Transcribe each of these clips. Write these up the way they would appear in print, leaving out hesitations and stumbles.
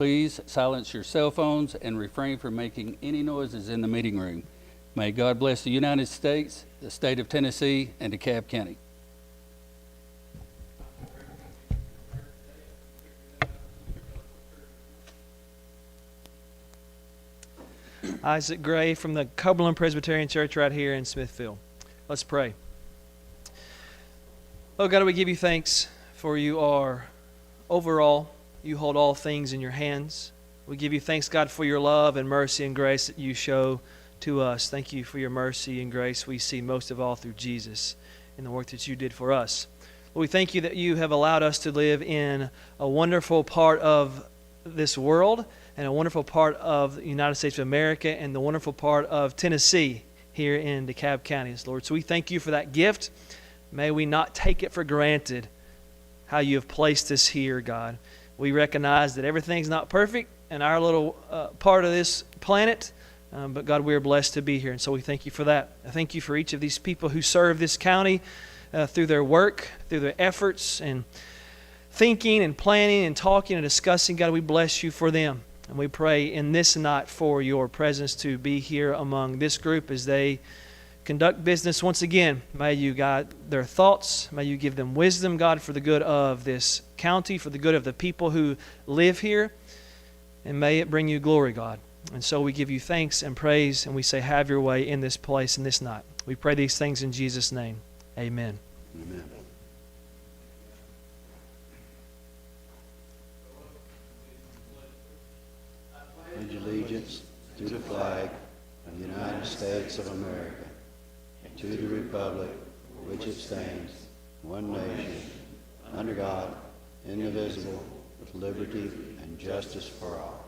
Please silence your cell phones and refrain from making any noises in the meeting room. May God bless the United States, the state of Tennessee, and DeKalb County. Isaac Gray from the Cumberland Presbyterian Church right here in Smithfield. Let's pray. Oh God, we give you thanks for you are overall. You hold all things in your hands. We give you thanks, God, for your love and mercy and grace that you show to us. Thank you for your mercy and grace we see most of all through Jesus and the work that you did for us. Lord, we thank you that you have allowed us to live in a wonderful part of this world and a wonderful part of the United States of America and the wonderful part of Tennessee here in DeKalb County, Lord. So we thank you for that gift. May we not take it for granted how you have placed us here, God. We recognize that everything's not perfect in our little part of this planet, but God, we are blessed to be here, and so we thank you for that. I thank you for each of these people who serve this county through their work, through their efforts, and thinking and planning and talking and discussing. God, we bless you for them, and we pray in this night for your presence to be here among this group as they conduct business once again. May you guide their thoughts. May you give them wisdom, God, for the good of this county, for the good of the people who live here. And may it bring you glory, God. And so we give you thanks and praise, and we say, have your way in this place and this night. We pray these things in Jesus' name. Amen. Amen. Pledge allegiance to the flag of the United States of America, and to the republic for which it stands, one nation, under God, indivisible, with liberty and justice for all.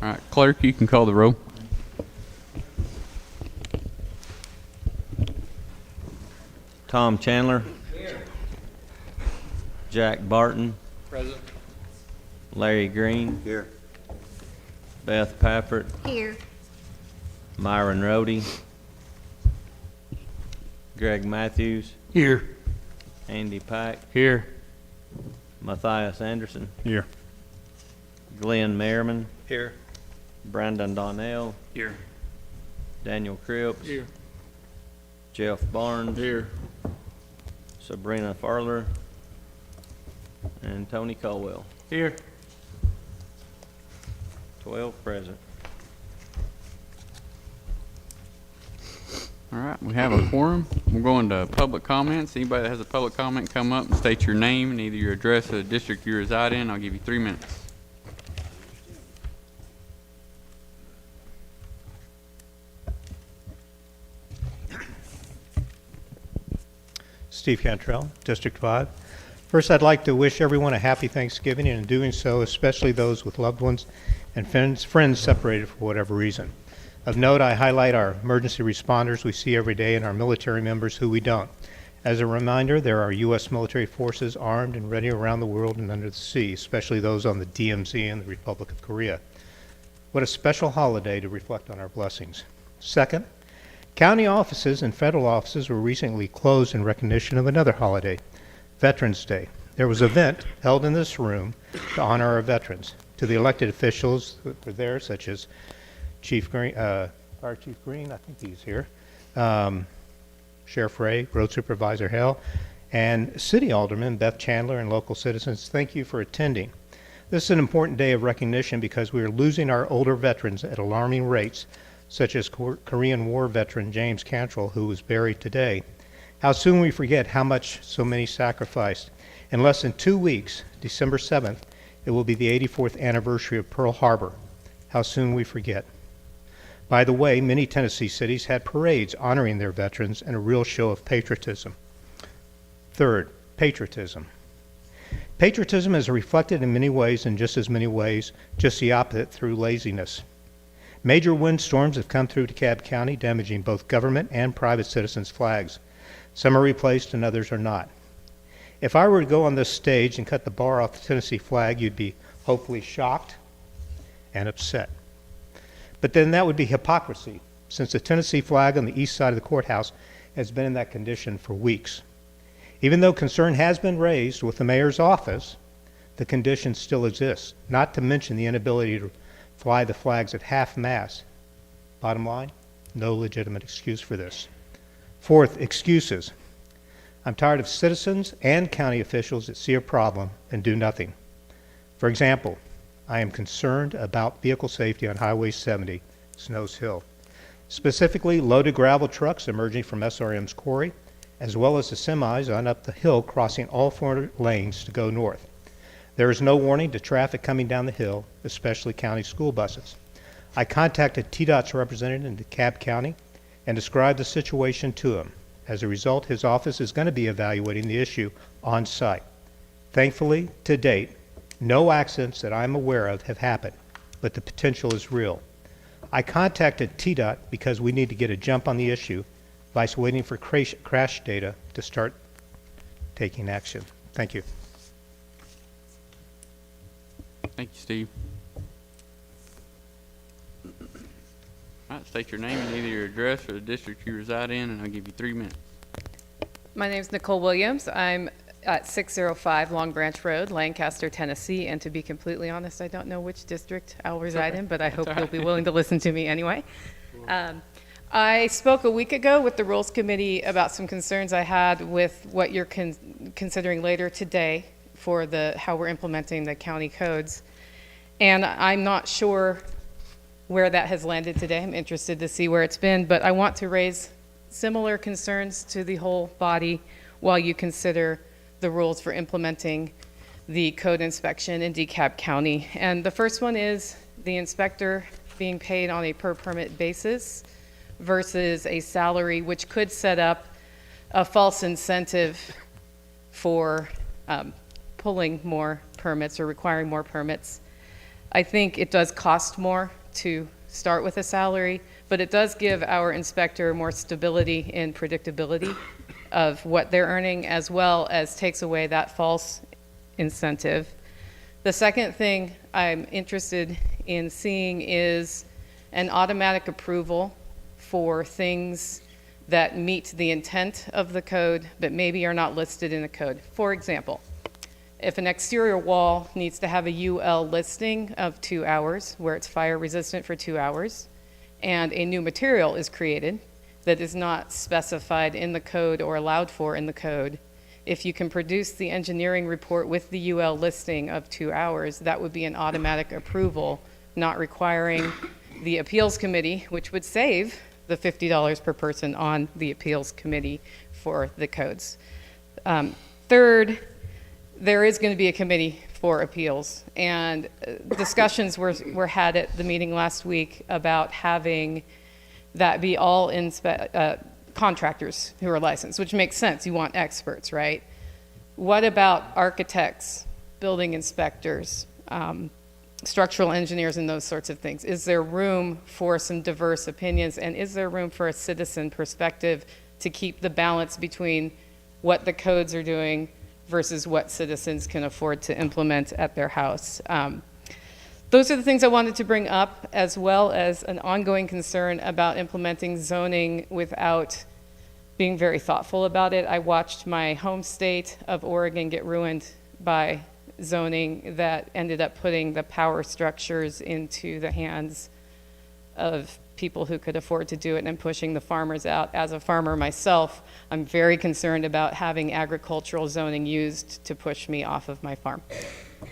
All right, clerk, you can call the roll. Tom Chandler. Here. Jack Barton. Present. Larry Green. Here. Beth Pafford. Here. Myron Rhodey. Greg Matthews. Here. Andy Pack. Here. Matthias Anderson. Here. Glenn Merriman. Here. Brandon Donnell. Here. Daniel Cripps. Here. Jeff Barnes. Here. Sabrina Farler. And Tony Colwell. Here. 12 present. All right, we have a quorum. We're going to public comments. Anybody that has a public comment, come up and state your name and either your address or the district you reside in. I'll give you 3 minutes. Steve Cantrell, District 5. First, I'd like to wish everyone a happy Thanksgiving, and in doing so, especially those with loved ones and friends separated for whatever reason. Of note, I highlight our emergency responders we see every day and our military members who we don't. As a reminder, there are U.S. military forces armed and ready around the world and under the sea, especially those on the DMZ and the Republic of Korea. What a special holiday to reflect on our blessings. Second, county offices and federal offices were recently closed in recognition of another holiday, Veterans Day. There was an event held in this room to honor our veterans. To the elected officials that were there, such as Chief Green, Fire Chief Green, I think he's here, Sheriff Ray, Road Supervisor Hell, and City Alderman Beth Chandler, and local citizens, thank you for attending. This is an important day of recognition because we are losing our older veterans at alarming rates, such as Korean War veteran James Cantrell, who was buried today. How soon we forget how much so many sacrificed. In less than 2 weeks, December 7th, it will be the 84th anniversary of Pearl Harbor. How soon we forget. By the way, many Tennessee cities had parades honoring their veterans and a real show of patriotism. Third, patriotism. Patriotism is reflected in many ways, in just as many ways, just the opposite, through laziness. Major windstorms have come through DeKalb County, damaging both government and private citizens' flags. Some are replaced and others are not. If I were to go on this stage and cut the bar off the Tennessee flag, you'd be hopefully shocked and upset. But then that would be hypocrisy, since the Tennessee flag on the east side of the courthouse has been in that condition for weeks. Even though concern has been raised with the mayor's office, the condition still exists, not to mention the inability to fly the flags at half-mast. Bottom line, no legitimate excuse for this. Fourth, excuses. I'm tired of citizens and county officials that see a problem and do nothing. For example, I am concerned about vehicle safety on Highway 70, Snows Hill, specifically loaded gravel trucks emerging from SRM's quarry, as well as the semis on up the hill crossing all 4 lanes to go north. There is no warning to traffic coming down the hill, especially county school buses. I contacted TDOT's representative in DeKalb County and described the situation to him. As a result, his office is going to be evaluating the issue on site. Thankfully, to date, no accidents that I'm aware of have happened, but the potential is real. I contacted TDOT because we need to get a jump on the issue by waiting for crash data to start taking action. Thank you. Thank you, Steve. All right, state your name and either your address or the district you reside in, and I'll give you 3 minutes. My name is Nicole Williams. I'm at 605 Long Branch Road, Lancaster, Tennessee. And to be completely honest, I don't know which district I'll reside in, but I hope you'll be willing to listen to me anyway. I spoke a week ago with the Rules Committee about some concerns I had with what you're considering later today for how we're implementing the county codes. And I'm not sure where that has landed today. I'm interested to see where it's been, but I want to raise similar concerns to the whole body while you consider the rules for implementing the code inspection in DeKalb County. And the first one is the inspector being paid on a per permit basis versus a salary, which could set up a false incentive for pulling more permits or requiring more permits. I think it does cost more to start with a salary, but it does give our inspector more stability and predictability of what they're earning, as well as takes away that false incentive. The second thing I'm interested in seeing is an automatic approval for things that meet the intent of the code, but maybe are not listed in the code. For example, if an exterior wall needs to have a UL listing of 2 hours, where it's fire resistant for 2 hours, and a new material is created that is not specified in the code or allowed for in the code, if you can produce the engineering report with the UL listing of 2 hours, that would be an automatic approval, not requiring the appeals committee, which would save the $50 per person on the appeals committee for the codes. Third, there is going to be a committee for appeals, and discussions were had at the meeting last week about having that be all contractors who are licensed, which makes sense. You want experts, right? What about architects, building inspectors, structural engineers, and those sorts of things? Is there room for some diverse opinions, and is there room for a citizen perspective to keep the balance between what the codes are doing versus what citizens can afford to implement at their house? Those are the things I wanted to bring up, as well as an ongoing concern about implementing zoning without being very thoughtful about it. I watched my home state of Oregon get ruined by zoning that ended up putting the power structures into the hands of people who could afford to do it and pushing the farmers out. As a farmer myself, I'm very concerned about having agricultural zoning used to push me off of my farm.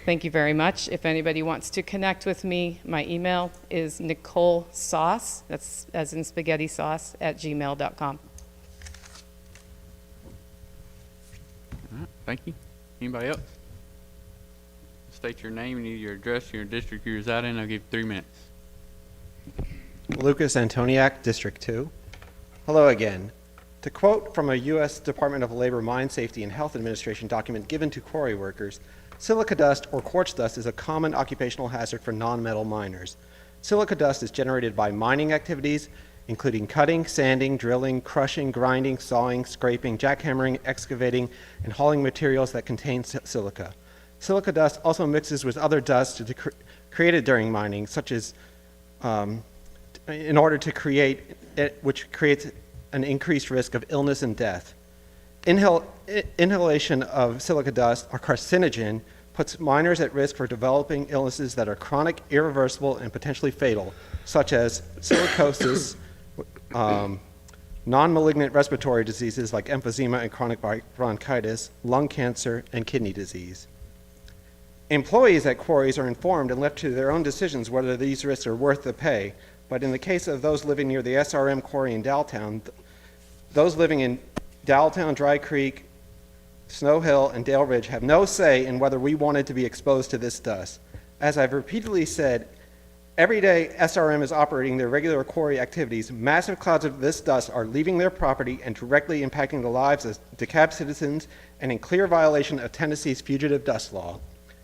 Thank you very much. If anybody wants to connect with me, my email is NicoleSauce, that's as in spaghetti sauce, @gmail.com. All right, thank you. Anybody else? State your name and either your address and your district you reside in. I'll give you 3 minutes. Lucas Antoniak, District 2. Hello again. To quote from a U.S. Department of Labor Mine Safety and Health Administration document given to quarry workers, silica dust or quartz dust is a common occupational hazard for non-metal miners. Silica dust is generated by mining activities, including cutting, sanding, drilling, crushing, grinding, sawing, scraping, jackhammering, excavating, and hauling materials that contain silica. Silica dust also mixes with other dust created during mining, such as in order to create it, which creates an increased risk of illness and death. Inhalation of silica dust, or carcinogen, puts minors at risk for developing illnesses that are chronic, irreversible, and potentially fatal, such as silicosis, non-malignant respiratory diseases like emphysema and chronic bronchitis, lung cancer, and kidney disease. Employees at quarries are informed and left to their own decisions whether these risks are worth the pay, but in the case of those living near the SRM quarry in Daltown, those living in Daltown, Dry Creek, Snow Hill, and Dale Ridge have no say in whether we wanted to be exposed to this dust. As I've repeatedly said, every day SRM is operating their regular quarry activities, massive clouds of this dust are leaving their property and directly impacting the lives of DeKalb citizens and in clear violation of Tennessee's fugitive dust law.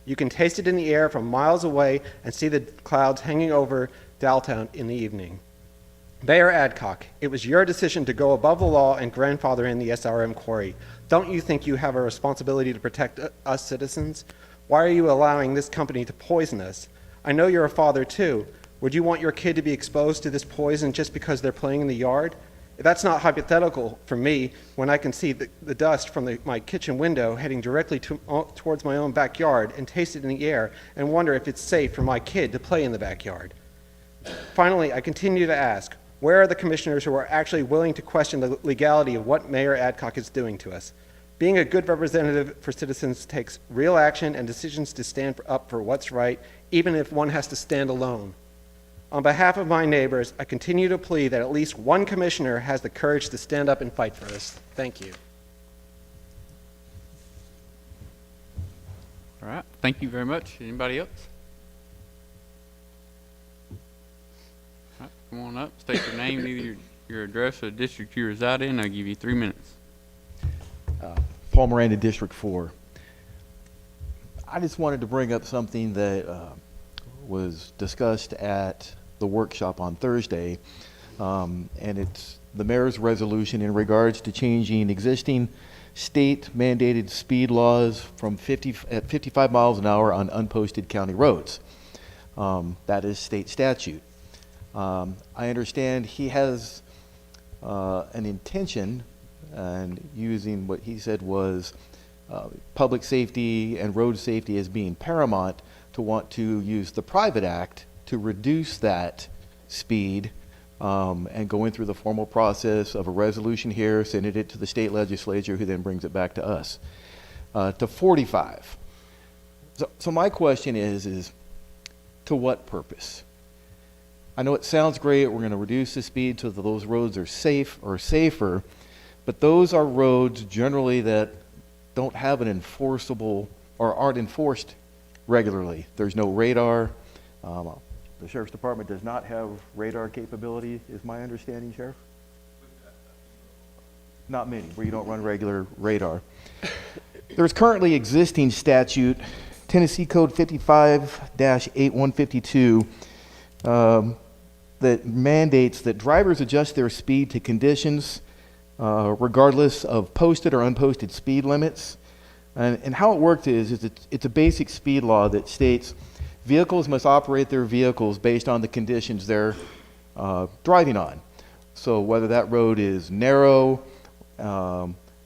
You can taste it in the air from miles away and see the clouds hanging over Daltown in the evening. Mayor Adcock, it was your decision to go above the law and grandfather in the SRM quarry. Don't you think you have a responsibility to protect us citizens? Why are you allowing this company to poison us? I know you're a father too. Would you want your kid to be exposed to this poison just because they're playing in the yard? That's not hypothetical for me when I can see the dust from my kitchen window heading directly towards my own backyard and taste it in the air and wonder if it's safe for my kid to play in the backyard. Finally, I continue to ask, where are the commissioners who are actually willing to question the legality of what Mayor Adcock is doing to us? Being a good representative for citizens takes real action and decisions to stand up for what's right, even if one has to stand alone. On behalf of my neighbors, I continue to plead that at least one commissioner has the courage to stand up and fight for us. Thank you. All right, thank you very much. Anybody else? All right, come on up, state your name, either your address or the district you reside in. I'll give you 3 minutes. Paul Miranda, District 4. I just wanted to bring up something that was discussed at the workshop on Thursday, and it's the mayor's resolution in regards to changing existing state-mandated speed laws from 55 miles an hour on unposted county roads. That is state statute. I understand he has an intention, and using what he said was public safety and road safety as being paramount, to want to use the private act to reduce that speed, and going through the formal process of a resolution here, sending it to the state legislature, who then brings it back to us, to 45. So my question is to what purpose? I know it sounds great, we're going to reduce the speed so that those roads are safe or safer, but those are roads generally that don't have an enforceable or aren't enforced regularly. There's no radar. The Sheriff's Department does not have radar capability, is my understanding, Sheriff? Not many, where you don't run regular radar. There's currently existing statute, Tennessee Code 55-8152, that mandates that drivers adjust their speed to conditions regardless of posted or unposted speed limits. And how it works is it's a basic speed law that states vehicles must operate their vehicles based on the conditions they're driving on. So whether that road is narrow,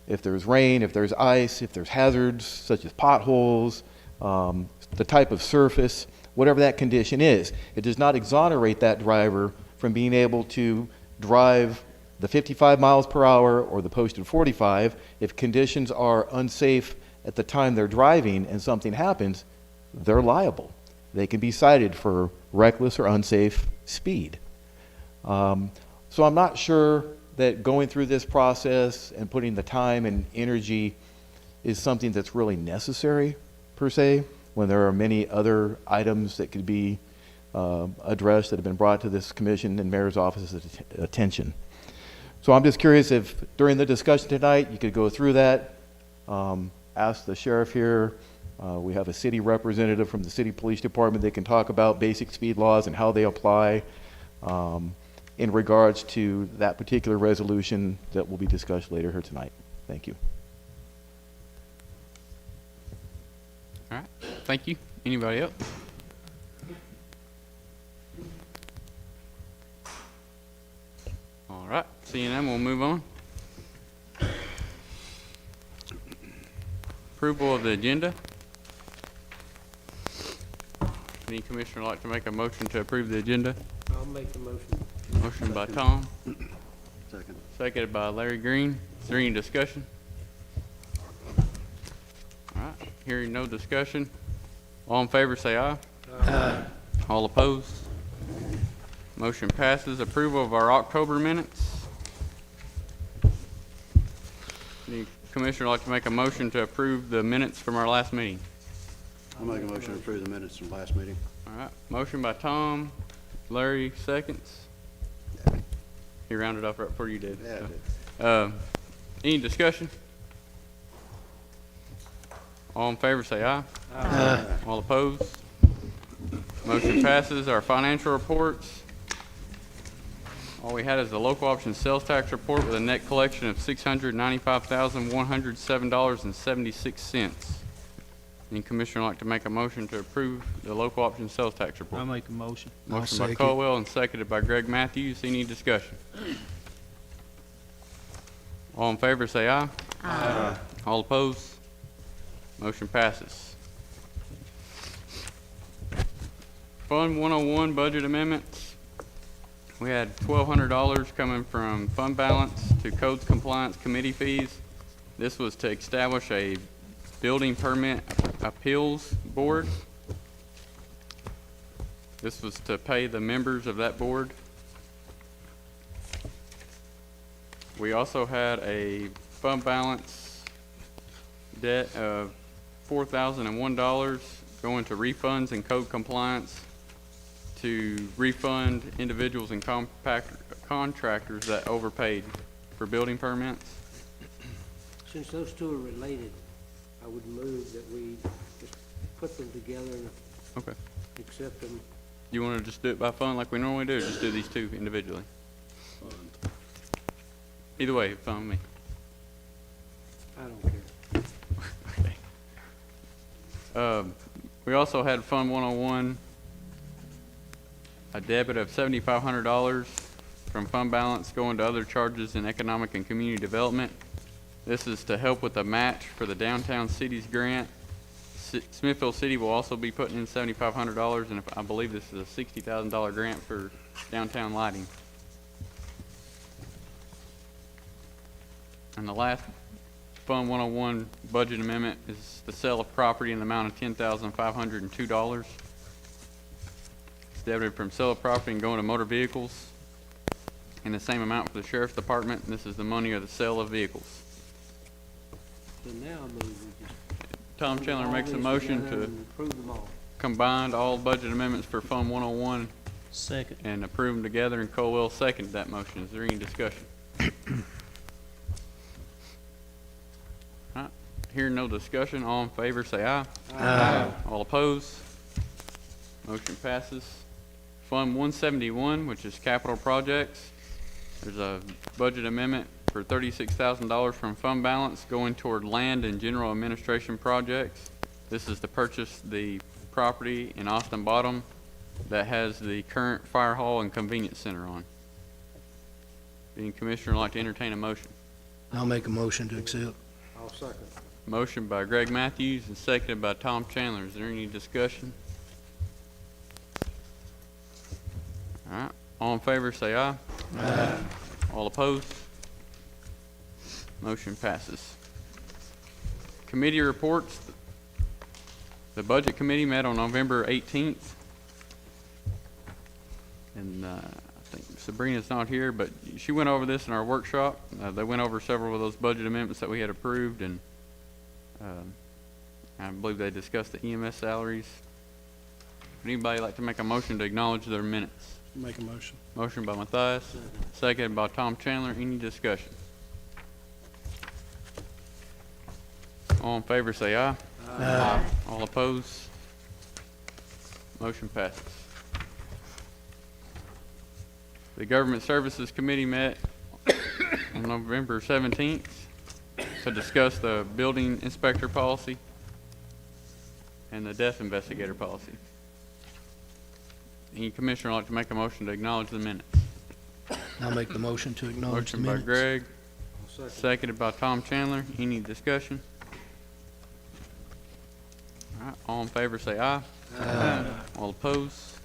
if there's rain, if there's ice, if there's hazards such as potholes, the type of surface, whatever that condition is, it does not exonerate that driver from being able to drive the 55 miles per hour or the posted 45 if conditions are unsafe at the time they're driving and something happens. They're liable. They can be cited for reckless or unsafe speed. So I'm not sure that going through this process and putting the time and energy is something that's really necessary, per se, when there are many other items that could be addressed that have been brought to this commission and mayor's office's attention. So I'm just curious if during the discussion tonight you could go through that, ask the sheriff here. We have a city representative from the city police department that can talk about basic speed laws and how they apply in regards to that particular resolution that will be discussed later here tonight. Thank you. All right, thank you. Anybody else? All right, Seeing none, we'll move on. Approval of the agenda. Any commissioner like to make a motion to approve the agenda? I'll make the motion. Motion by Tom, Second. seconded by Larry Green. Is there any discussion? All right, hearing no discussion. All in favor, say aye. Aye. All opposed? Motion passes. Approval of our October minutes. Any commissioner like to make a motion to approve the minutes from our last meeting? I'll make a motion to approve the minutes from last meeting. All right, motion by Tom, Larry seconds. He rounded off right before you did. Yeah, I so. did. Any discussion? All in favor, say aye. Aye. All opposed? Motion passes. Our financial reports. All we had is the local option sales tax report with a net collection of $695,107.76. Any commissioner like to make a motion to approve the local option sales tax report? I'll make a motion. Motion by Colwell and seconded by Greg Matthews. Any discussion? All in favor, say aye. Aye. All opposed? Motion passes. Fund 101 budget amendments. We had $1,200 coming from fund balance to codes compliance committee fees. This was to establish a building permit appeals board. This was to pay the members of that board. We also had a fund balance debt of $4,001 going to refunds and code compliance to refund individuals and contractors that overpaid for building permits. Since those two are related, I would move that we just put them together and Okay. accept them. You want to just do it by fund like we normally do, or just do these two individually? Either way, it's fine with me. I don't care. Okay. We also had Fund 101, a debit of $7,500 from fund balance going to other charges in economic and community development. This is to help with the match for the Downtown Cities grant. Smithville City will also be putting in $7,500, and I believe this is a $60,000 grant for downtown lighting. And the last Fund 101 budget amendment is the sale of property in the amount of $10,502. It's debited from sale of property and going to motor vehicles, and the same amount for the sheriff's department. And this is the money of the sale of vehicles. So now I move we just. Tom put Chandler all makes a these motion together to and approve them all. combine all budget amendments for Fund 101 Second. and approve them together, and Colwell seconded that motion. Is there any discussion? All right, hearing no discussion, all in favor say aye. Aye. All opposed? Motion passes. Fund 171, which is capital projects. There's a budget amendment for $36,000 from fund balance going toward land and general administration projects. This is to purchase the property in Austin Bottom that has the current fire hall and convenience center on. Any commissioner would like to entertain a motion? I'll make a motion to accept. I'll second. Motion by Greg Matthews and seconded by Tom Chandler. Is there any discussion? All right, all in favor say aye. Aye. All opposed? Motion passes. Committee reports. The Budget Committee met on November 18th. And I think Sabrina's not here, but she went over this in our workshop. They went over several of those budget amendments that we had approved, and I believe they discussed the EMS salaries. Would anybody like to make a motion to acknowledge their minutes? Make a motion. Motion by Matthias, seconded by Tom Chandler. Any discussion? All in favor say aye. Aye. All opposed? Motion passes. The Government Services Committee met on November 17th to discuss the building inspector policy and the death investigator policy. Any commissioner would like to make a motion to acknowledge the minutes? I'll make the motion to acknowledge the Motion by minutes. Greg, seconded by Tom Chandler. Any discussion? All right, all in favor say aye. Aye. All opposed?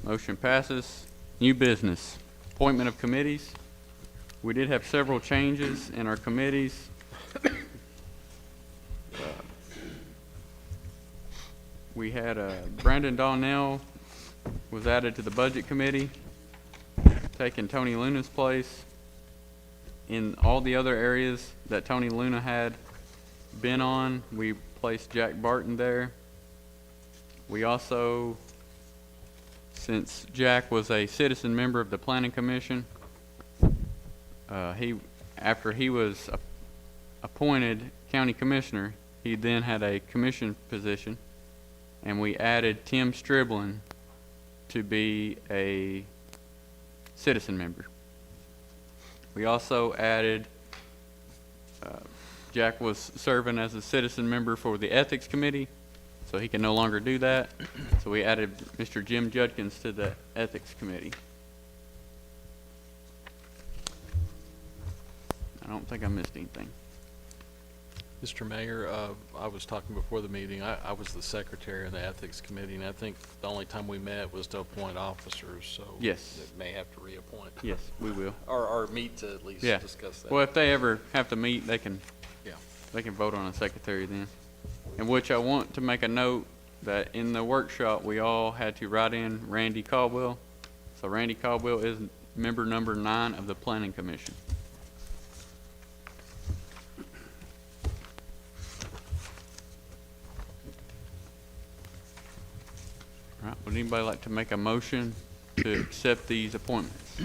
Motion passes. New business, appointment of committees. We did have several changes in our committees. We had Brandon Donnell was added to the Budget Committee, taking Tony Luna's place. In all the other areas that Tony Luna had been on, we placed Jack Barton there. We also, since Jack was a citizen member of the Planning Commission, after he was appointed county commissioner, he then had a commission position, and we added Tim Striblin to be a citizen member. We also added, Jack was serving as a citizen member for the Ethics Committee, so he can no longer do that. So we added Mr. Jim Judkins to the Ethics Committee. I don't think I missed anything. Mr. Mayor, I was talking before the meeting. I was the secretary of the Ethics Committee, and I think the only time we met was to appoint officers, so Yes. it may have to reappoint. Yes, we will. Or meet to at least Yeah. discuss that. Well, if they ever have to meet, they can Yeah. vote on a secretary then. In which I want to make a note that in the workshop, we all had to write in Randy Caldwell. So Randy Caldwell is member number 9 of the Planning Commission. All right, would anybody like to make a motion to accept these appointments?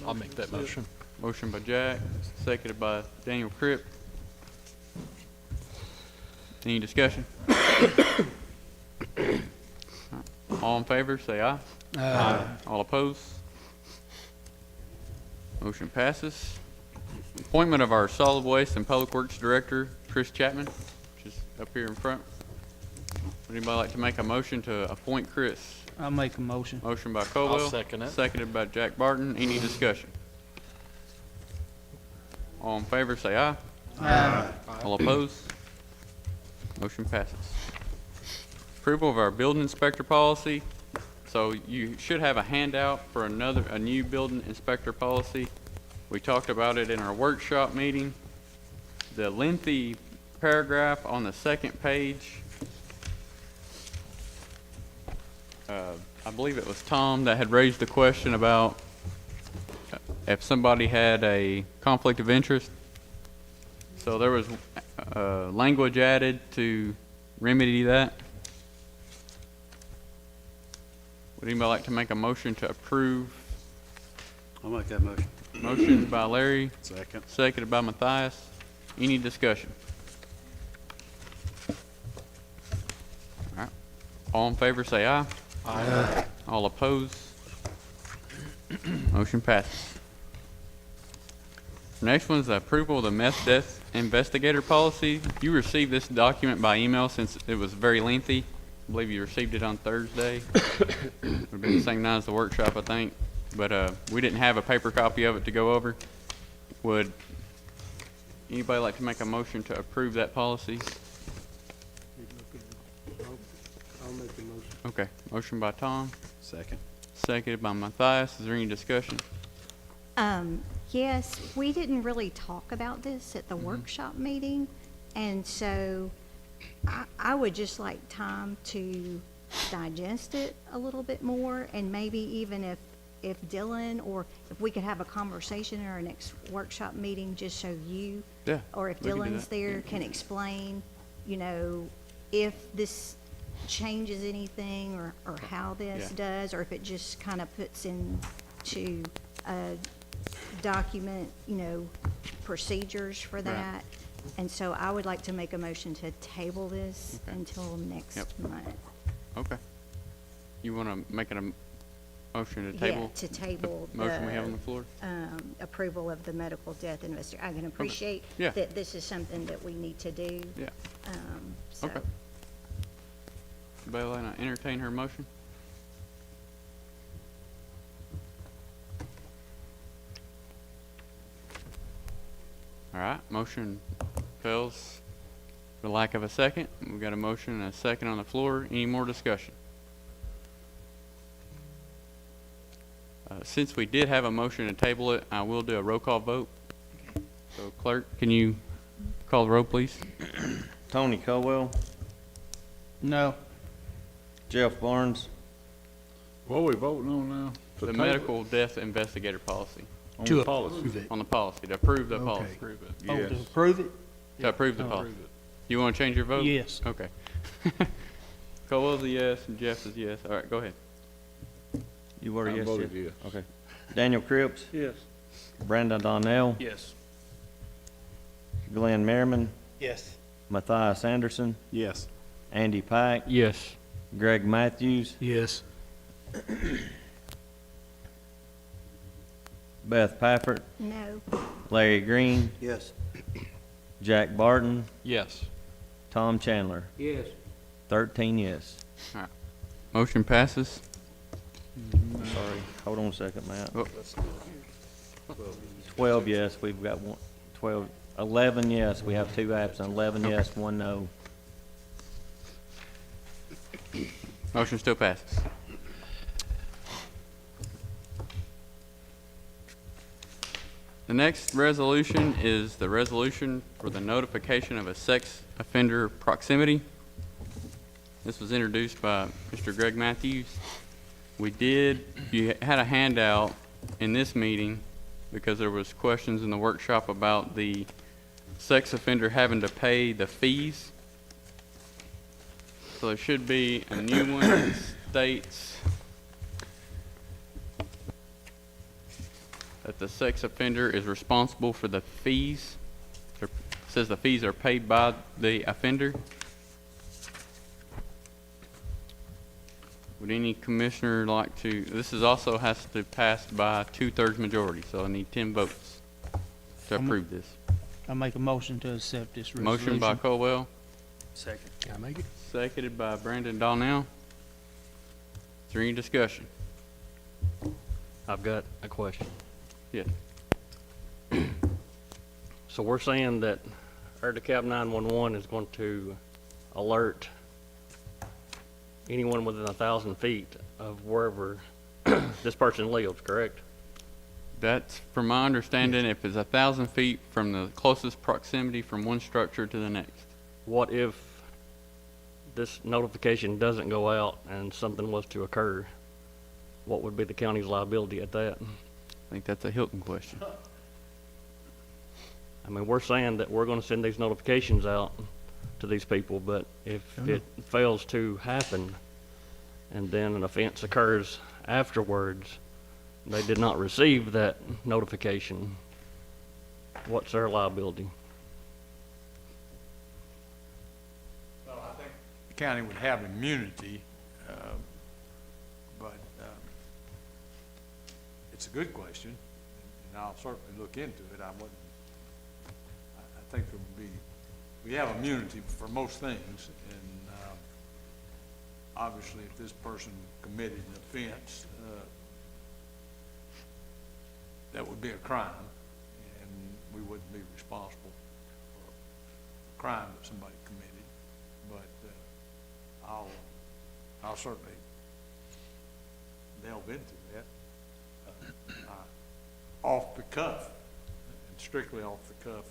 I'll make that motion. Motion by Jack, seconded by Daniel Cripp. Any discussion? All in favor, say aye. Aye. All opposed? Motion passes. Appointment of our Solid Waste and Public Works Director, Chris Chapman, which is up here in front. Would anybody like to make a motion to appoint Chris? I'll make a motion. Motion by Colwell. I'll second it. Seconded by Jack Barton. Any discussion? All in favor, say aye. Aye. All opposed? Motion passes. Approval of our building inspector policy. So you should have a handout for a new building inspector policy. We talked about it in our workshop meeting. The lengthy paragraph on the second page, I believe it was Tom that had raised the question about if somebody had a conflict of interest. So there was language added to remedy that. Would anybody like to make a motion to approve? I'll make that motion. Motion by Larry, Second. seconded by Matthias. Any discussion? All right. All in favor, say aye. Aye. All opposed? Motion passes. Next one is the approval of the meth death investigator policy. You received this document by email since it was very lengthy. I believe you received it on Thursday. Would have been the same night as the workshop, I think. But we didn't have a paper copy of it to go over. Would anybody like to make a motion to approve that policy? I'll make the motion. Okay, motion by Tom, Second. seconded by Matthias. Is there any discussion? Yes, we didn't really talk about this at the workshop meeting, and so I would just like time to digest it a little bit more, and maybe even if Dylan, or if we could have a conversation in our next workshop meeting, just so you, Yeah, or if we can do Dylan's that. there, can explain, if this changes anything, or how this does, or if it just kind of puts into a document, procedures for that. And so I would like to make a motion to table this Okay. until next Yep. month. Okay. You want to make it a motion to Yeah, table? to table the motion we have the, on the floor? Approval of the medical death investigation. I can appreciate Yeah. that this is something that we need to do. Yeah. So, Okay. Anybody like to entertain her motion? right, motion fails for lack of a second. We've got a motion and a second on the floor. Any more discussion? Since we did have a motion to table it, I will do a roll call vote. So clerk, can you call the roll, please? Tony Colwell, No. Jeff Barnes, What are we voting on now? To The table it? medical death investigator policy. On To the policy. approve it. On the policy, to approve the Okay. policy. Approve it. Oh, Yes. to approve it? To approve the policy. You want to change your vote? Yes. Okay. Colwell's a yes and Jeff is yes. All right, go ahead. you were a I yes, voted Jeff? yes. Okay. Daniel Cripps, Yes. Brandon Donnell, Yes. Glenn Merriman, Yes. Matthias Anderson, Yes. Andy Pike, Yes. Greg Matthews, Yes. Beth Pafford, No. Larry Green, Yes. Jack Barton, Yes. Tom Chandler. Yes. 13 yes. Motion passes. Sorry, hold on a second, Matt. Oh. 12 yes, we've got 11 yes, we have 2 absent, 11 yes, 1 no. Motion still passes. The next resolution is the resolution for the notification of a sex offender proximity. This was introduced by Mr. Greg Matthews. You had a handout in this meeting because there was questions in the workshop about the sex offender having to pay the fees. So there should be a new one that states that the sex offender is responsible for the fees. It says the fees are paid by the offender. Would any commissioner like to, this is also has to pass by 2/3 majority, so I need 10 votes to approve this. I make a motion to accept this resolution. Motion by Colwell, Second. Can I make it? seconded by Brandon Donnell. Is there any discussion? I've got a question. Yes. So we're saying that our DeKalb 911 is going to alert anyone within 1,000 feet of wherever this person lives, correct? That's, from my understanding, if it's 1,000 feet from the closest proximity from one structure to the next. What if this notification doesn't go out and something was to occur? What would be the county's liability at that? I think that's a Hilton question. I mean, we're saying that we're going to send these notifications out to these people, but if it fails to happen and then an offense occurs afterwards, they did not receive that notification, what's their liability? Well, I think the county would have immunity, but it's a good question, and I'll certainly look into it. I think there would be, we have immunity for most things, and obviously if this person committed an offense, that would be a crime, and we wouldn't be responsible for a crime that somebody committed. But I'll certainly delve into that. Off the cuff, and strictly off the cuff,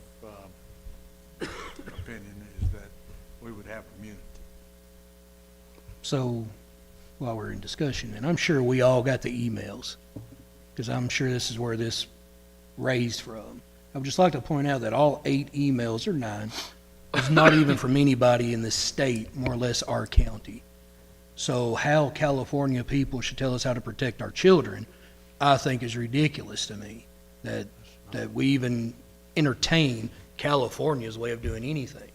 opinion is that we would have immunity. So, while we're in discussion, and I'm sure we all got the emails, because I'm sure this is where this raised from. I would just like to point out that all 8 emails, or 9, is not even from anybody in the state, more or less our county. So how California people should tell us how to protect our children, I think is ridiculous to me, that we even entertain California's way of doing anything.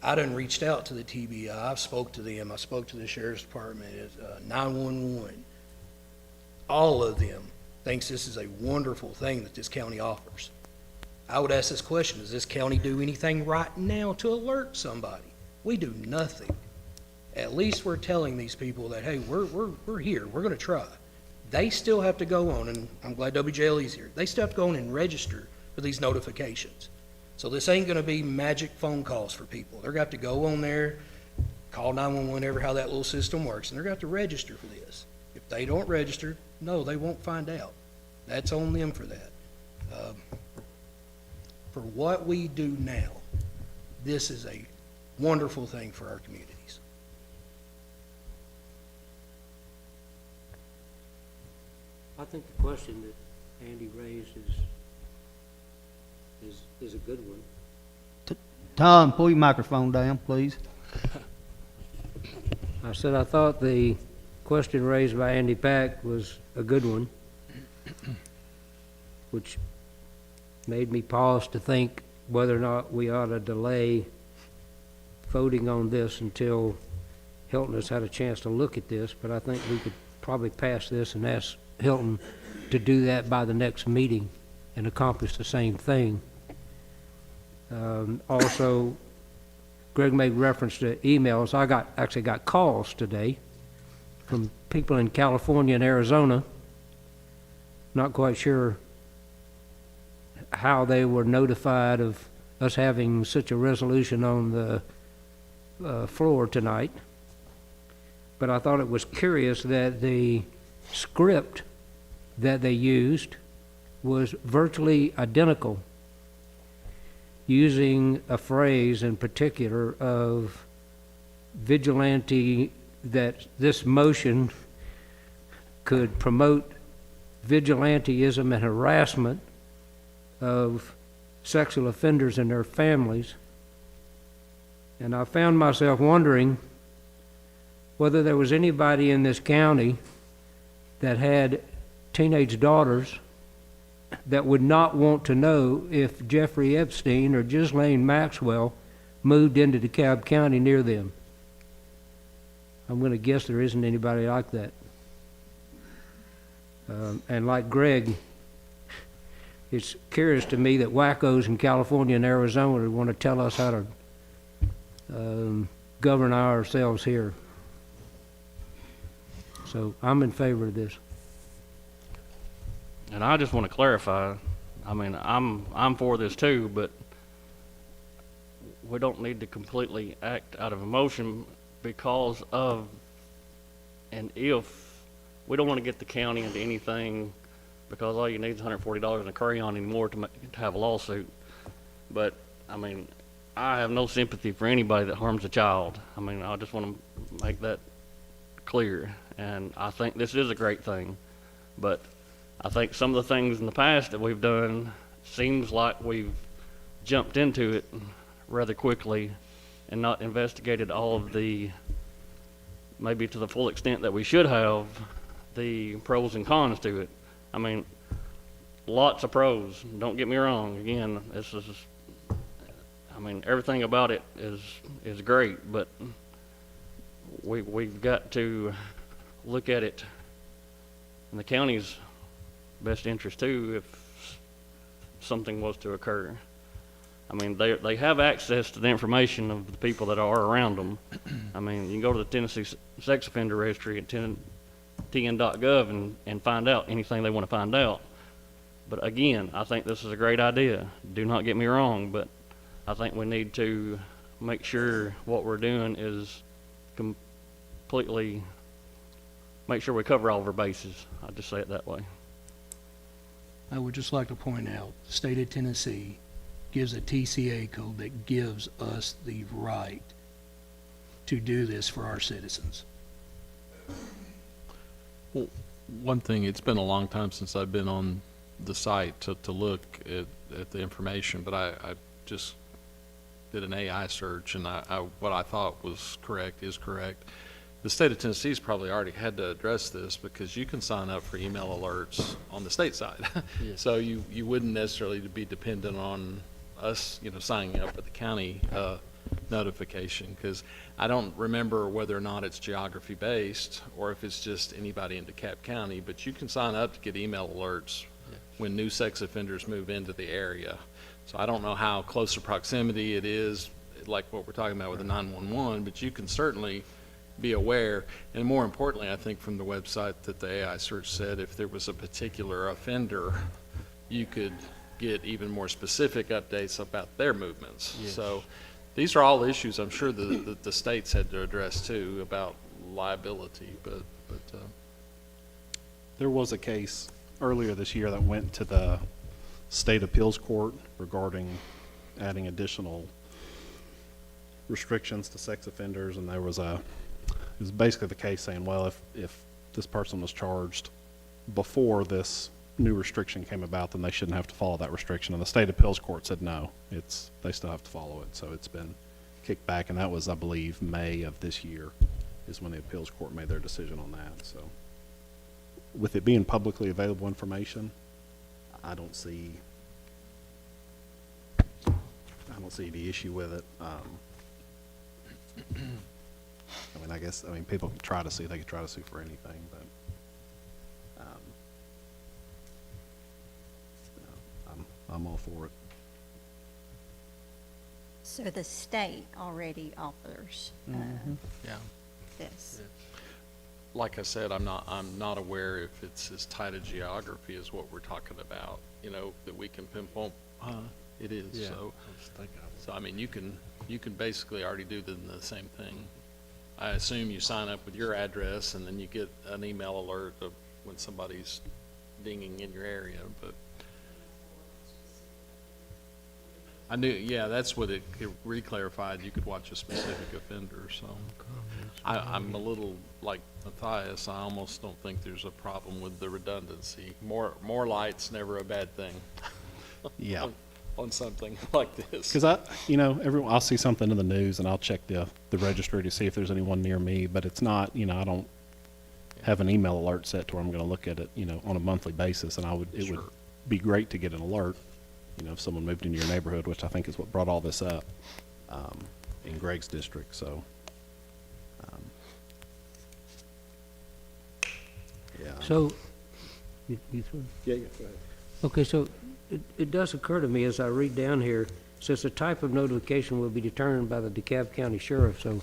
I done reached out to the TBI, I've spoke to them, I spoke to the Sheriff's Department, 911. All of them thinks this is a wonderful thing that this county offers. I would ask this question, does this county do anything right now to alert somebody? We do nothing. At least we're telling these people that, hey, we're here, we're gonna try. They still have to go on, and I'm glad WJLE's here, they still have to go on and register for these notifications. So this ain't gonna be magic phone calls for people. They're gonna have to go on there, call 911, whatever, how that little system works, and they're gonna have to register for this. If they don't register, no, they won't find out. That's on them for that. For what we do now, this is a wonderful thing for our communities. I think the question that Andy raised is a good one. Tom, pull your microphone down, please. I said I thought the question raised by Andy Pack was a good one, which made me pause to think whether or not we ought to delay voting on this until Hilton has had a chance to look at this, but I think we could probably pass this and ask Hilton to do that by the next meeting and accomplish the same thing. Also, Greg made reference to emails. I actually got calls today from people in California and Arizona. Not quite sure how they were notified of us having such a resolution on the floor tonight. But I thought it was curious that the script that they used was virtually identical, using a phrase in particular of vigilante, that this motion could promote vigilantism and harassment of sexual offenders and their families. And I found myself wondering whether there was anybody in this county that had teenage daughters that would not want to know if Jeffrey Epstein or Ghislaine Maxwell moved into DeKalb County near them. I'm going to guess there isn't anybody like that. And like Greg, it's curious to me that wackos in California and Arizona want to tell us how to govern ourselves here. So I'm in favor of this. And I just want to clarify, I mean, I'm for this too, but we don't need to completely act out of emotion because of, and if, we don't want to get the county into anything because all you need is $140 in a crayon anymore to have a lawsuit. But, I mean, I have no sympathy for anybody that harms a child. I mean, I just want to make that clear. And I think this is a great thing. But I think some of the things in the past that we've done seems like we've jumped into it rather quickly and not investigated all of the, maybe to the full extent that we should have, the pros and cons to it. I mean, lots of pros, don't get me wrong. Again, this is, I mean, everything about it is great, but we've got to look at it in the county's best interest too if something was to occur. I mean, they have access to the information of the people that are around them. I mean, you can go to the Tennessee Sex Offender Registry at tn.gov and find out anything they want to find out. But again, I think this is a great idea. Do not get me wrong, but I think we need to make sure what we're doing is completely, make sure we cover all of our bases. I'll just say it that way. I would just like to point out, the state of Tennessee gives a TCA code that gives us the right to do this for our citizens. Well, one thing, it's been a long time since I've been on the site to look at the information, but I just did an AI search, and what I thought was correct is correct. The state of Tennessee's probably already had to address this because you can sign up for email alerts on the state side. Yes. So you wouldn't necessarily be dependent on us, signing up for the county notification, because I don't remember whether or not it's geography based or if it's just anybody in DeKalb County, but you can sign up to get email alerts when new sex offenders move into the area. So I don't know how close to proximity it is, like what we're talking about with the 911, but you can certainly be aware. And more importantly, I think from the website that the AI search said, if there was a particular offender, you could get even more specific updates about their movements. So these are all issues I'm sure the states had to address too about liability, but There was a case earlier this year that went to the state appeals court regarding adding additional restrictions to sex offenders, and it was basically the case saying, well, if this person was charged before this new restriction came about, then they shouldn't have to follow that restriction. And the state appeals court said no, they still have to follow it. So it's been kicked back, and that was, I believe, May of this year is when the appeals court made their decision on that. So with it being publicly available information, I don't see the issue with it. I mean, people can try to sue. They can try to sue for anything, but I'm all for it. So the state already offers yeah. this. Like I said, I'm not aware if it's as tight a geography as what we're talking about, that we can pinpoint. It is. Yeah. So I mean, you can basically already do the same thing. I assume you sign up with your address and then you get an email alert of when somebody's dinging in your area, but I knew, yeah, that's what it re-clarified. You could watch a specific offender, so I'm a little like Matthias. I almost don't think there's a problem with the redundancy. More lights, never a bad thing. Yeah. on something like this. Because I'll see something in the news and I'll check the registry to see if there's anyone near me, but it's not, I don't have an email alert set to where I'm going to look at it, on a monthly basis, and it would be great to get an alert, if someone moved into your neighborhood, which I think is what brought all this up in Greg's district. So, yeah. So, you through? Yeah, go ahead. Okay, so it does occur to me as I read down here, says the type of notification will be determined by the DeKalb County Sheriff. So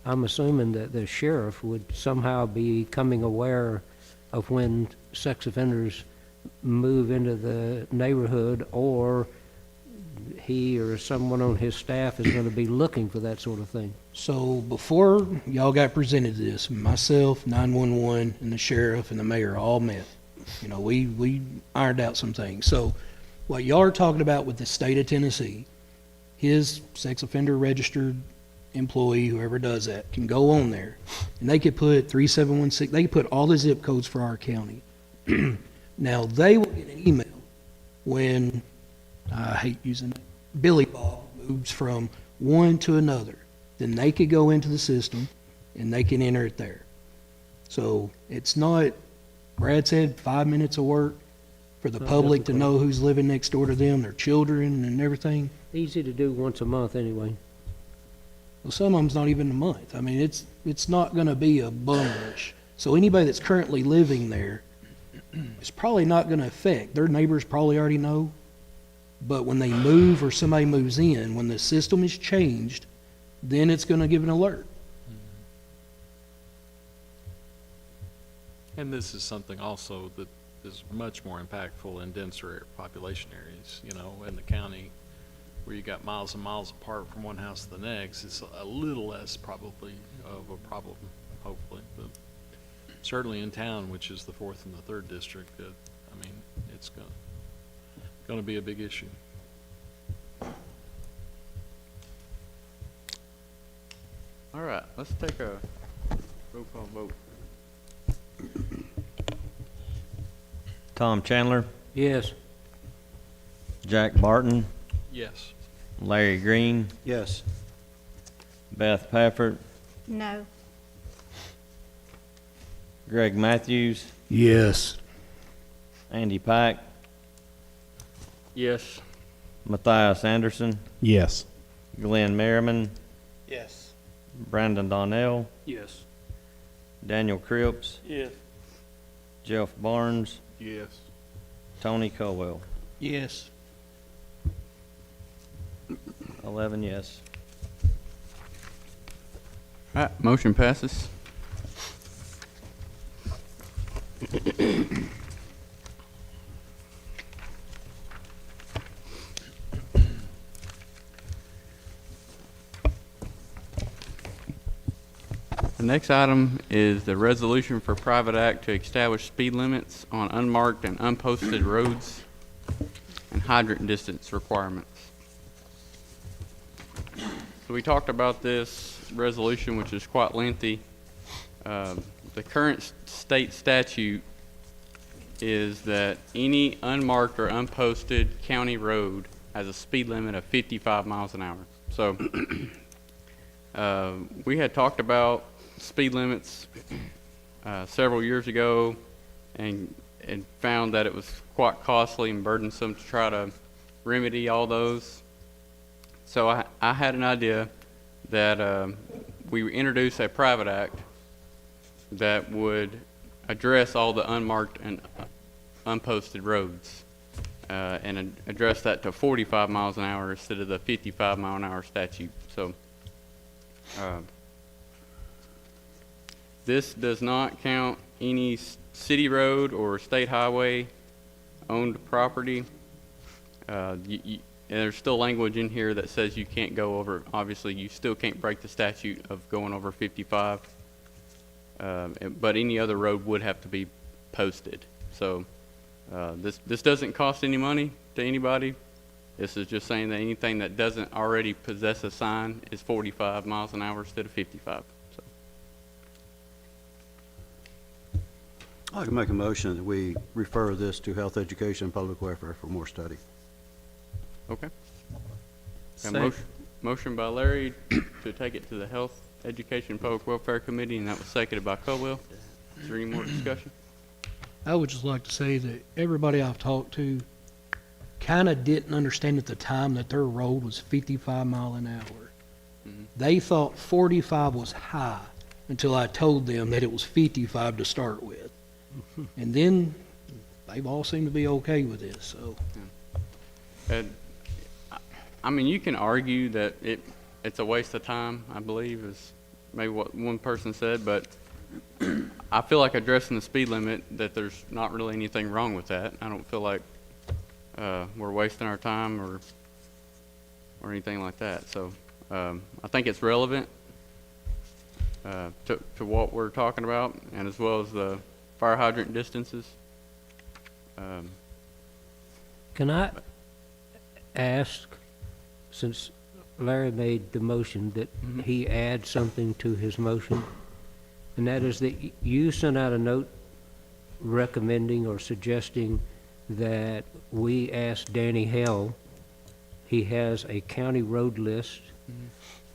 I'm assuming that the sheriff would somehow be becoming aware of when sex offenders move into the neighborhood, or he or someone on his staff is going to be looking for that sort of thing. So before y'all got presented this, myself, 911, and the sheriff and the mayor all met. We ironed out some things. So what y'all are talking about with the state of Tennessee, his sex offender registered employee, whoever does that, can go on there and they could put 3716, they could put all the zip codes for our county. Now they will get an email when, I hate using it, Billy Bob moves from one to another. Then they could go into the system and they can enter it there. So it's not, Brad said, 5 minutes of work for the public to know who's living next door to them, their children and everything. Easy to do once a month anyway. Well, some of them's not even a month. I mean, it's not going to be a bum rush. So anybody that's currently living there is probably not going to affect. Their neighbors probably already know. But when they move or somebody moves in, when the system is changed, then it's going to give an alert. And this is something also that is much more impactful in denser population areas, in the county where you got miles and miles apart from one house to the next. It's a little less probably of a problem, hopefully, but certainly in town, which is the 4th and the 3rd district, it's going to be a big issue. All right, let's take a roll call vote. Tom Chandler, Yes. Jack Barton, Yes. Larry Green, Yes. Beth Pafford, No. Greg Matthews, Yes. Andy Pike, Yes. Matthias Anderson, Yes. Glenn Merriman, Yes. Brandon Donnell, Yes. Daniel Cripps, Yes. Jeff Barnes, Yes. Tony Colwell. Yes. 11 yes. All right, motion passes. The next item is the resolution for private act to establish speed limits on unmarked and unposted roads and hydrant distance requirements. So we talked about this resolution, which is quite lengthy. The current state statute is that any unmarked or unposted county road has a speed limit of 55 miles an hour. So we had talked about speed limits several years ago and found that it was quite costly and burdensome to try to remedy all those. So I had an idea that we introduce a private act that would address all the unmarked and unposted roads and address that to 45 miles an hour instead of the 55 mile an hour statute. So this does not count any city road or state highway owned property. And there's still language in here that says you can't go over, obviously you still can't break the statute of going over 55, but any other road would have to be posted. So this doesn't cost any money to anybody. This is just saying that anything that doesn't already possess a sign is 45 miles an hour instead of 55. So. I can make a motion that we refer this to Health, Education, and Public Welfare for more study. Okay. A motion by Larry to take it to the Health, Education, and Public Welfare Committee, and that was seconded by Caldwell. Is there any more discussion? I would just like to say that everybody I've talked to kind of didn't understand at the time that their road was 55 mile an hour. Mm-hmm. They thought 45 was high until I told them that it was 55 to start with. And then they've all seemed to be okay with this, so. And I mean, you can argue that it's a waste of time, I believe, is maybe what one person said, but I feel like addressing the speed limit, that there's not really anything wrong with that. I don't feel like we're wasting our time or anything like that. So I think it's relevant to what we're talking about, and as well as the fire hydrant distances. Can I ask, since Larry made the motion, that he add something to his motion? And that is that you sent out a note recommending or suggesting that we ask Danny Hell, he has a county road list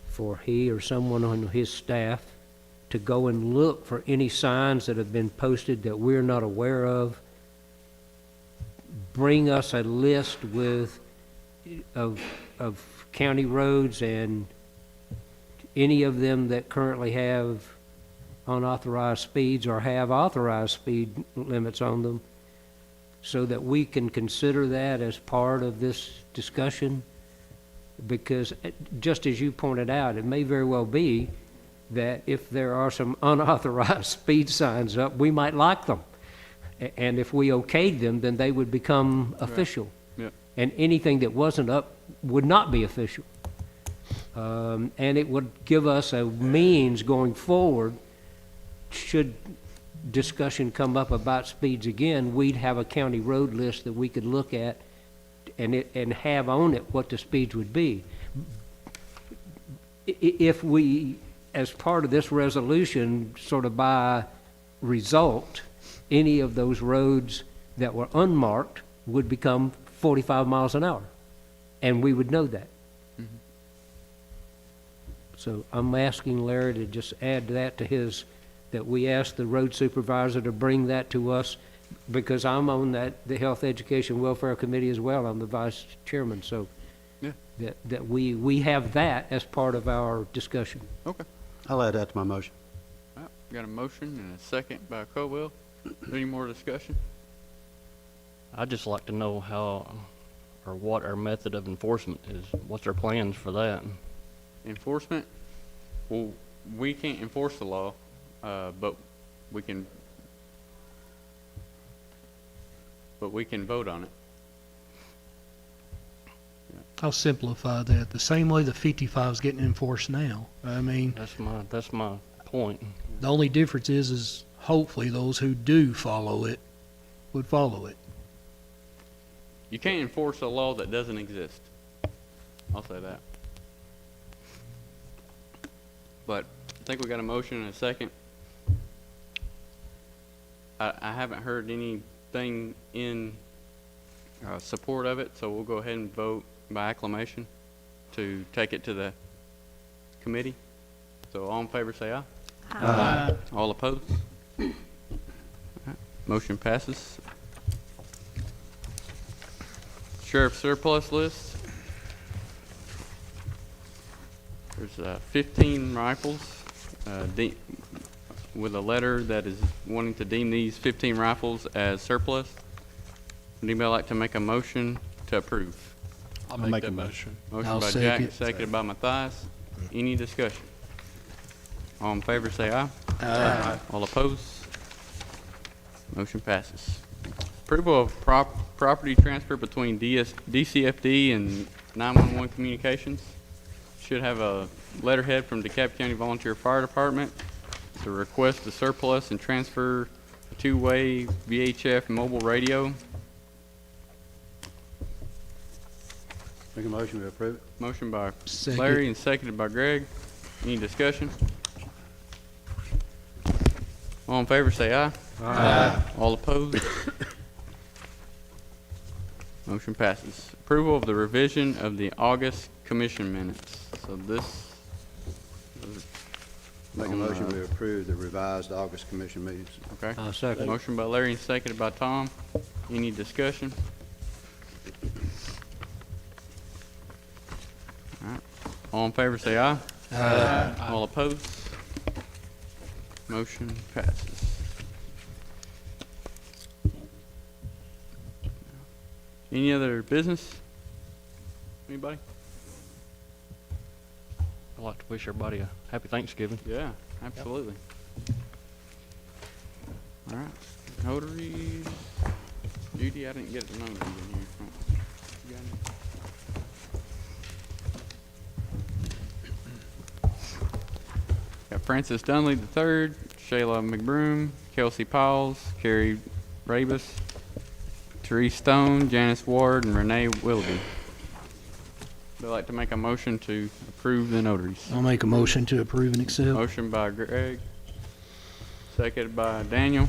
for he or someone on his staff to go and look for any signs that have been posted that we're not aware of. Bring us a list of county roads and any of them that currently have unauthorized speeds or have authorized speed limits on them, so that we can consider that as part of this discussion. Because just as you pointed out, it may very well be that if there are some unauthorized speed signs up, we might like them. And if we okayed them, then they would become official. Right. Yep. And anything that wasn't up would not be official. And it would give us a means going forward, should discussion come up about speeds again, we'd have a county road list that we could look at and have on it what the speeds would be. If we, as part of this resolution, sort of by result, any of those roads that were unmarked would become 45 miles an hour, and we would know that. Mm-hmm. So I'm asking Larry to just add that to his, that we ask the road supervisor to bring that to us, because I'm on the Health, Education, Welfare Committee as well. I'm the vice chairman, so yeah. that we have that as part of our discussion. Okay. I'll add that to my motion. All right, got a motion and a second by Caldwell. Any more discussion? I'd just like to know how or what our method of enforcement is. What's our plans for that? Enforcement? Well, we can't enforce the law, but we can vote on it. I'll simplify that. The same way the 55 is getting enforced now. I mean, That's my point. The only difference is hopefully those who do follow it would follow it. You can't enforce a law that doesn't exist. I'll say that. But I think we got a motion and a second. I haven't heard anything in support of it, so we'll go ahead and vote by acclamation to take it to the committee. So all in favor say aye. Aye. All opposed? All right. Motion passes. Sheriff surplus list. There's 15 rifles with a letter that is wanting to deem these 15 rifles as surplus. Would anybody like to make a motion to approve? I'll make that motion. Motion I'll by second. Jack, seconded by Matthias. Any discussion? All in favor say aye. Aye. All opposed? Motion passes. Approval of property transfer between DCFD and 911 Communications. Should have a letterhead from DeKalb County Volunteer Fire Department to request the surplus and transfer a two-way VHF mobile radio. Make a motion to approve it. Motion by Second. Larry and seconded by Greg. Any discussion? All in favor say aye. Aye. All opposed? Motion passes. Approval of the revision of the August commission minutes. So this. Make a motion to approve the revised August commission meetings. Okay. Second. Motion by Larry and seconded by Tom. Any discussion? All right. All in favor say aye. Aye. All opposed? Motion passes. Any other business? Anybody? I'd like to wish everybody a happy Thanksgiving. Yeah, absolutely. All right. Notaries. Judy, I didn't get the notaries in here. You got any? Got Francis Dunley III, Shayla McBroom, Kelsey Powles, Carrie Rabus, Therese Stone, Janice Ward, and Renee Willoughby. Would like to make a motion to approve the notaries. I'll make a motion to approve and accept. Motion by Greg, seconded by Daniel.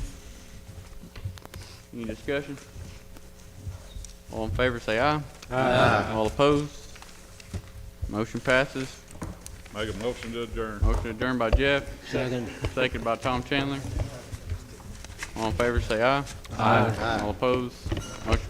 Any discussion? All in favor say aye. Aye. All opposed? Motion passes. Make a motion to adjourn. Motion adjourned by Jeff, Second. seconded by Tom Chandler. All in favor say aye. Aye. All opposed? Motion passes.